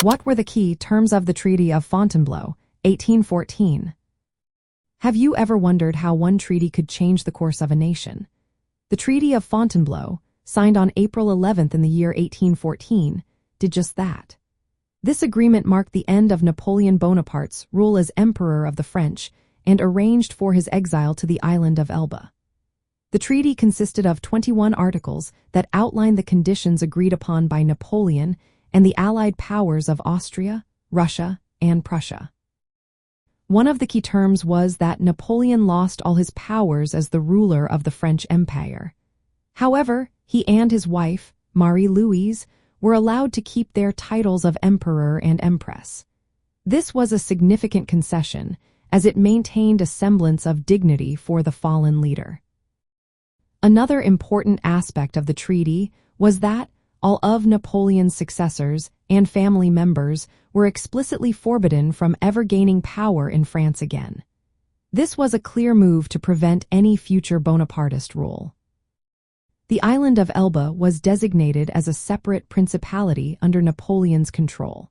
What were the key terms of the Treaty of Fontainebleau, 1814? Have you ever wondered how one treaty could change the course of a nation? The Treaty of Fontainebleau, signed on April 11th in the year 1814, did just that. This agreement marked the end of Napoleon Bonaparte's rule as Emperor of the French and arranged for his exile to the island of Elba. The treaty consisted of 21 articles that outlined the conditions agreed upon by Napoleon and the Allied powers of Austria, Russia, and Prussia. One of the key terms was that Napoleon lost all his powers as the ruler of the French Empire. However, he and his wife, Marie-Louise, were allowed to keep their titles of Emperor and Empress. This was a significant concession, as it maintained a semblance of dignity for the fallen leader. Another important aspect of the treaty was that all of Napoleon's successors and family members were explicitly forbidden from ever gaining power in France again. This was a clear move to prevent any future Bonapartist rule. The island of Elba was designated as a separate principality under Napoleon's control.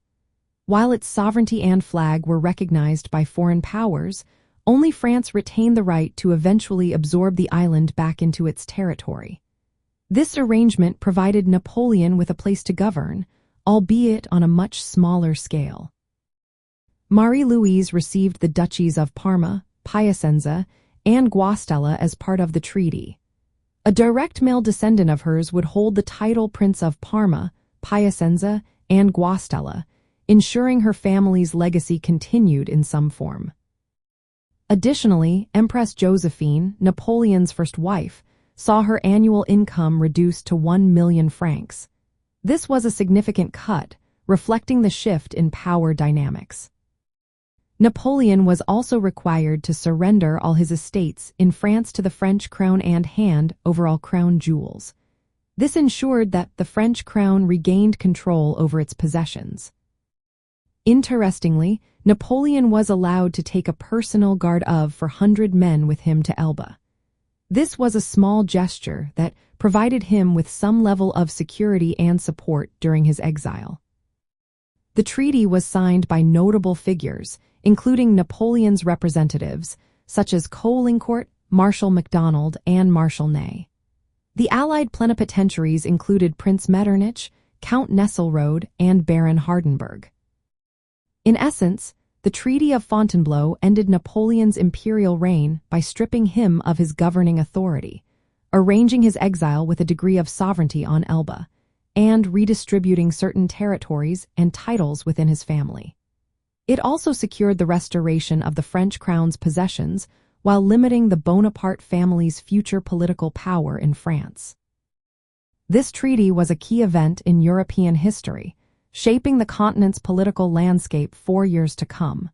While its sovereignty and flag were recognized by foreign powers, only France retained the right to eventually absorb the island back into its territory. This arrangement provided Napoleon with a place to govern, albeit on a much smaller scale. Marie-Louise received the duchies of Parma, Piacenza, and Guastalla as part of the treaty. A direct male descendant of hers would hold the title Prince of Parma, Piacenza, and Guastalla, ensuring her family's legacy continued in some form. Additionally, Empress Josephine, Napoleon's first wife, saw her annual income reduced to 1 million francs. This was a significant cut, reflecting the shift in power dynamics. Napoleon was also required to surrender all his estates in France to the French crown and hand over all crown jewels. This ensured that the French crown regained control over its possessions. Interestingly, Napoleon was allowed to take a personal guard of 400 men with him to Elba. This was a small gesture that provided him with some level of security and support during his exile. The treaty was signed by notable figures, including Napoleon's representatives, such as Caulaincourt, Marshal MacDonald, and Marshal Ney. The Allied plenipotentiaries included Prince Metternich, Count Nesselrode, and Baron Hardenberg. In essence, the Treaty of Fontainebleau ended Napoleon's imperial reign by stripping him of his governing authority, arranging his exile with a degree of sovereignty on Elba, and redistributing certain territories and titles within his family. It also secured the restoration of the French crown's possessions while limiting the Bonaparte family's future political power in France. This treaty was a key event in European history, shaping the continent's political landscape for years to come.